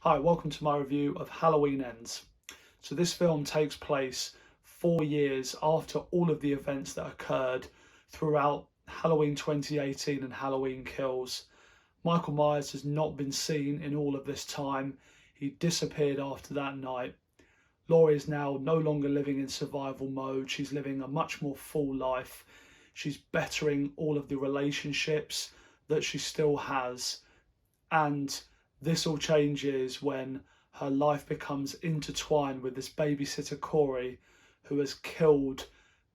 Hi, welcome to my review of Halloween Ends. So this film takes place 4 years after all of the events that occurred throughout Halloween 2018 and Halloween Kills. Michael Myers has not been seen in all of this time. He disappeared after that night. Laurie is now no longer living in survival mode. She's living a much more full life. She's bettering all of the relationships that she still has, and this all changes when her life becomes intertwined with this babysitter Corey, who has killed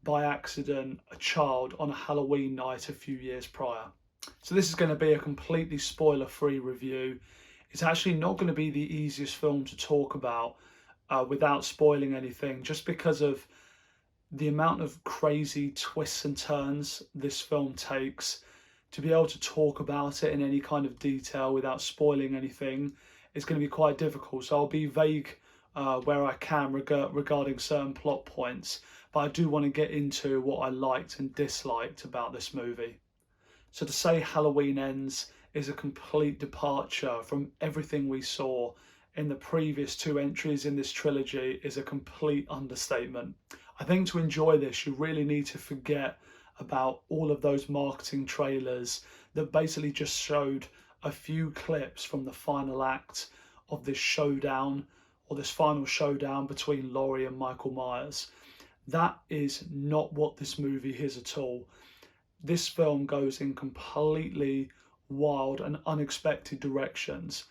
by accident a child on a Halloween night a few years prior. So this is going to be a completely spoiler-free review. It's actually not going to be the easiest film to talk about without spoiling anything, just because of the amount of crazy twists and turns this film takes. To be able to talk about it in any kind of detail without spoiling anything is going to be quite difficult. So I'll be vague where I can regarding certain plot points, but I do want to get into what I liked and disliked about this movie. So to say Halloween Ends is a complete departure from everything we saw in the previous two entries in this trilogy is a complete understatement. I think to enjoy this, you really need to forget about all of those marketing trailers that basically just showed a few clips from the final act of this showdown, or this final showdown between Laurie and Michael Myers. That is not what this movie is at all. This film goes in completely wild and unexpected directions.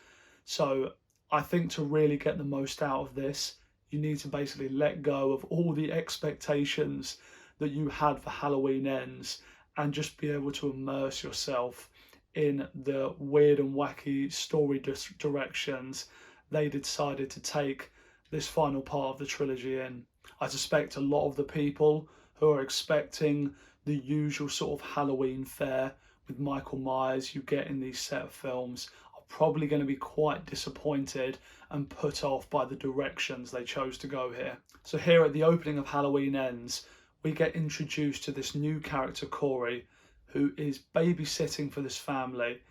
So I think to really get the most out of this, you need to basically let go of all the expectations that you had for Halloween Ends and just be able to immerse yourself in the weird and wacky story directions they decided to take this final part of the trilogy in. I suspect a lot of the people who are expecting the usual sort of Halloween fare with Michael Myers you get in these set of films are probably going to be quite disappointed and put off by the directions they chose to go here. So here at the opening of Halloween Ends, we get introduced to this new character, Corey, who is babysitting for this family,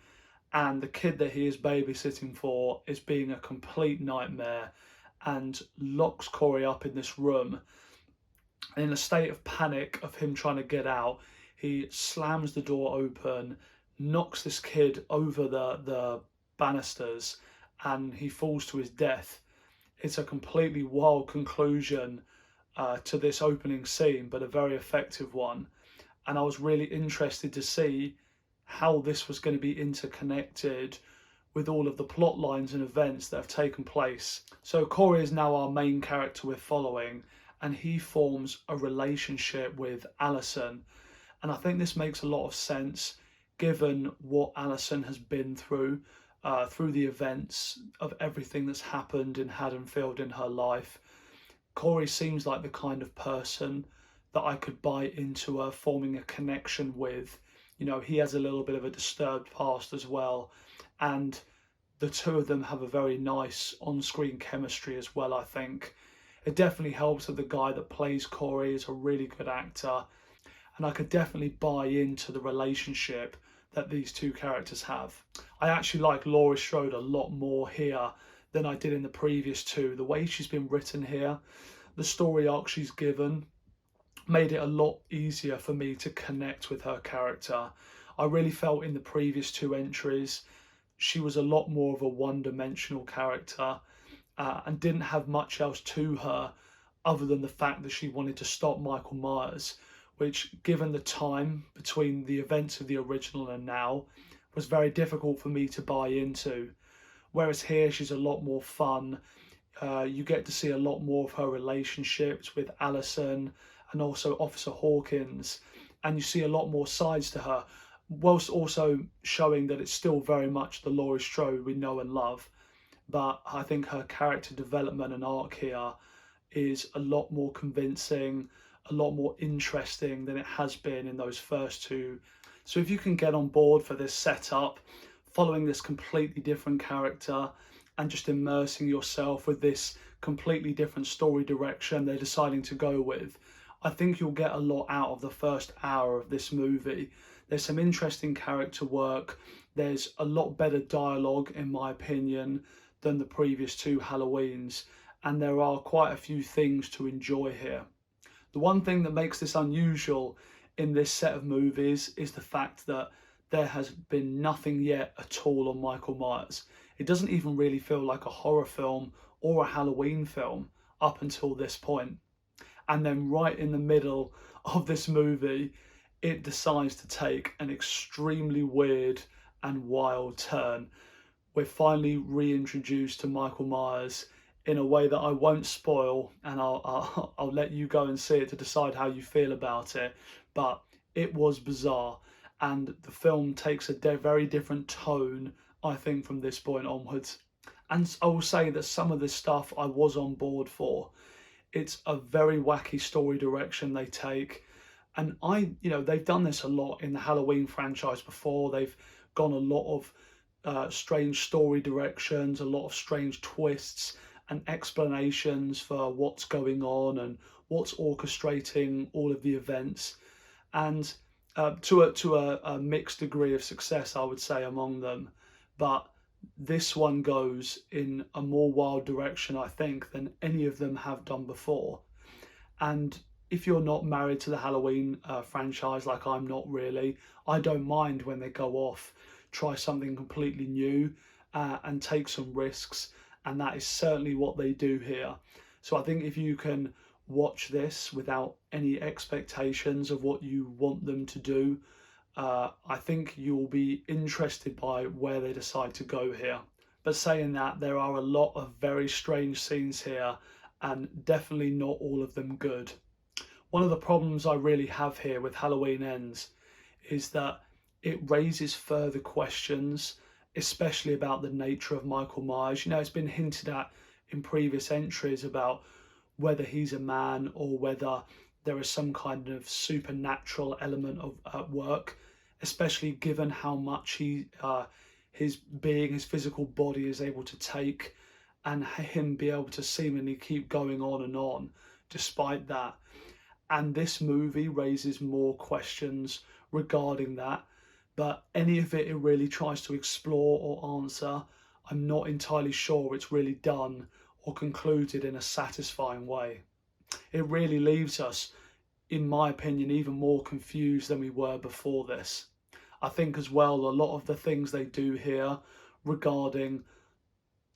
and the kid that he is babysitting for is being a complete nightmare and locks Corey up in this room. And in a state of panic of him trying to get out, he slams the door open, knocks this kid over the banisters, and he falls to his death. It's a completely wild conclusion to this opening scene, but a very effective one. And I was really interested to see how this was going to be interconnected with all of the plot lines and events that have taken place. So Corey is now our main character we're following, and he forms a relationship with Allyson. And I think this makes a lot of sense given what Allyson has been through the events of everything that's happened in Haddonfield in her life. Corey seems like the kind of person that I could buy into forming a connection with. You know, he has a little bit of a disturbed past as well, and the two of them have a very nice on-screen chemistry as well, I think. It definitely helps that the guy that plays Corey is a really good actor, and I could definitely buy into the relationship that these two characters have. I actually like Laurie Strode a lot more here than I did in the previous two. The way she's been written here, the story arc she's given, made it a lot easier for me to connect with her character. I really felt in the previous two entries, she was a lot more of a one-dimensional character and didn't have much else to her other than the fact that she wanted to stop Michael Myers, which, given the time between the events of the original and now, was very difficult for me to buy into. Whereas here, she's a lot more fun. You get to see a lot more of her relationships with Allyson and also Officer Hawkins, and you see a lot more sides to her, whilst also showing that it's still very much the Laurie Strode we know and love. But I think her character development and arc here is a lot more convincing, a lot more interesting than it has been in those first two. So if you can get on board for this setup, following this completely different character and just immersing yourself with this completely different story direction they're deciding to go with, I think you'll get a lot out of the first hour of this movie. There's some interesting character work. There's a lot better dialogue, in my opinion, than the previous two Halloweens, and there are quite a few things to enjoy here. The one thing that makes this unusual in this set of movies is the fact that there has been nothing yet at all on Michael Myers. It doesn't even really feel like a horror film or a Halloween film up until this point. And then right in the middle of this movie, it decides to take an extremely weird and wild turn. We're finally reintroduced to Michael Myers in a way that I won't spoil, and I'll let you go and see it to decide how you feel about it. But it was bizarre, and the film takes a very different tone, I think, from this point onwards. And I will say that some of this stuff I was on board for. It's a very wacky story direction they take, and they've done this a lot in the Halloween franchise before. They've gone a lot of strange story directions, a lot of strange twists and explanations for what's going on and what's orchestrating all of the events, and to a mixed degree of success, I would say, among them. But this one goes in a more wild direction, I think, than any of them have done before. And if you're not married to the Halloween franchise, like I'm not really, I don't mind when they go off, try something completely new, and take some risks. And that is certainly what they do here. So I think if you can watch this without any expectations of what you want them to do, I think you'll be interested by where they decide to go here. But saying that, there are a lot of very strange scenes here, and definitely not all of them good. One of the problems I really have here with Halloween Ends is that it raises further questions, especially about the nature of Michael Myers. It's been hinted at in previous entries about whether he's a man or whether there is some kind of supernatural element at work, especially given how much his physical body is able to take, and him be able to seemingly keep going on and on despite that. And this movie raises more questions regarding that, but any of it really tries to explore or answer, I'm not entirely sure it's really done or concluded in a satisfying way. It really leaves us, in my opinion, even more confused than we were before this. I think as well, a lot of the things they do here regarding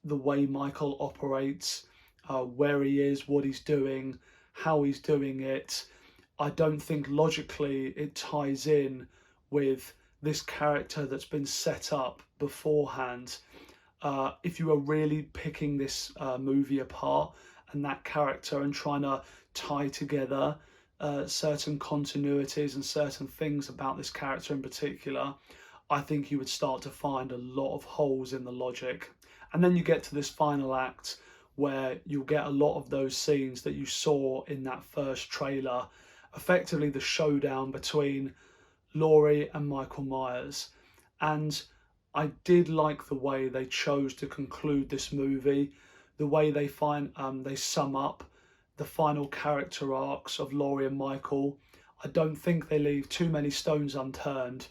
the way Michael operates, where he is, what he's doing, how he's doing it, I don't think logically it ties in with this character that's been set up beforehand. If you are really picking this movie apart and that character and trying to tie together certain continuities and certain things about this character in particular, I think you would start to find a lot of holes in the logic. And then you get to this final act where you'll get a lot of those scenes that you saw in that first trailer, effectively the showdown between Laurie and Michael Myers. And I did like the way they chose to conclude this movie, the way they sum up the final character arcs of Laurie and Michael. I don't think they leave too many stones unturned,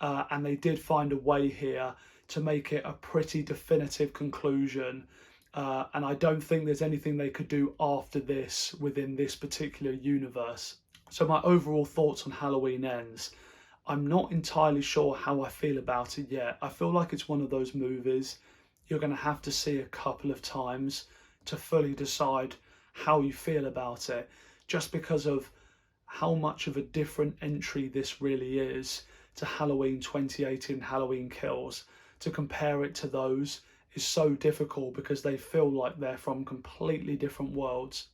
and they did find a way here to make it a pretty definitive conclusion. And I don't think there's anything they could do after this within this particular universe. So my overall thoughts on Halloween Ends, I'm not entirely sure how I feel about it yet. I feel like it's one of those movies you're going to have to see a couple of times to fully decide how you feel about it, just because of how much of a different entry this really is to Halloween 2018 Halloween Kills. To compare it to those is so difficult because they feel like they're from completely different worlds.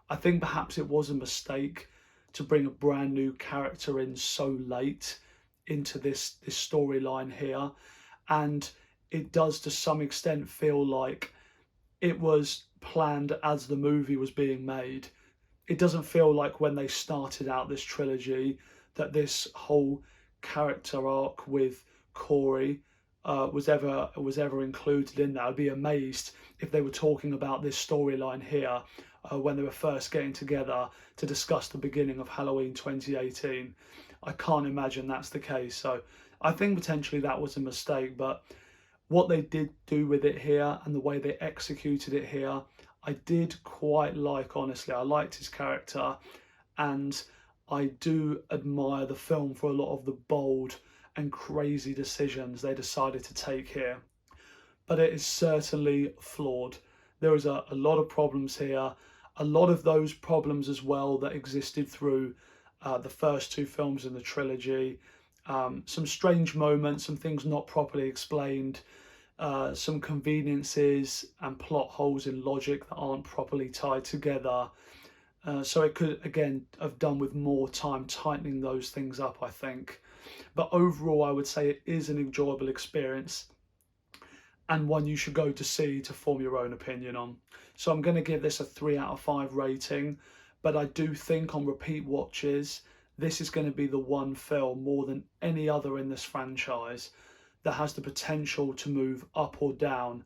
I think perhaps it was a mistake to bring a brand new character in so late into this storyline here, and it does to some extent feel like it was planned as the movie was being made. It doesn't feel like when they started out this trilogy that this whole character arc with Corey was ever included in that. I'd be amazed if they were talking about this storyline here when they were first getting together to discuss the beginning of Halloween 2018. I can't imagine that's the case. So I think potentially that was a mistake, but what they did do with it here and the way they executed it here, I did quite like, honestly. I liked his character, and I do admire the film for a lot of the bold and crazy decisions they decided to take here. But it is certainly flawed. There is a lot of problems here, a lot of those problems as well that existed through the first two films in the trilogy. Some strange moments, some things not properly explained, some conveniences and plot holes in logic that aren't properly tied together. So it could, again, have done with more time tightening those things up, I think. But overall, I would say it is an enjoyable experience and one you should go to see to form your own opinion on. So I'm going to give this a 3 out of 5 rating, but I do think on repeat watches, this is going to be the one film more than any other in this franchise that has the potential to move up or down.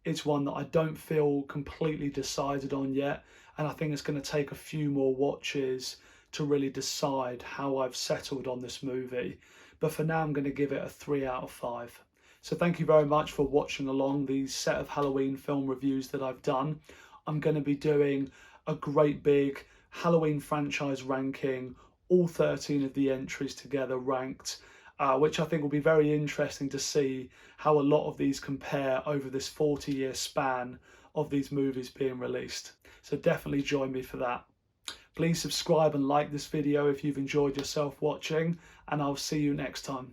It's one that I don't feel completely decided on yet, and I think it's going to take a few more watches to really decide how I've settled on this movie. But for now, I'm going to give it a 3 out of 5. So thank you very much for watching along these set of Halloween film reviews that I've done. I'm going to be doing a great big Halloween franchise ranking, all 13 of the entries together ranked, which I think will be very interesting to see how a lot of these compare over this 40-year span of these movies being released. So definitely join me for that. Please subscribe and like this video if you've enjoyed yourself watching, and I'll see you next time.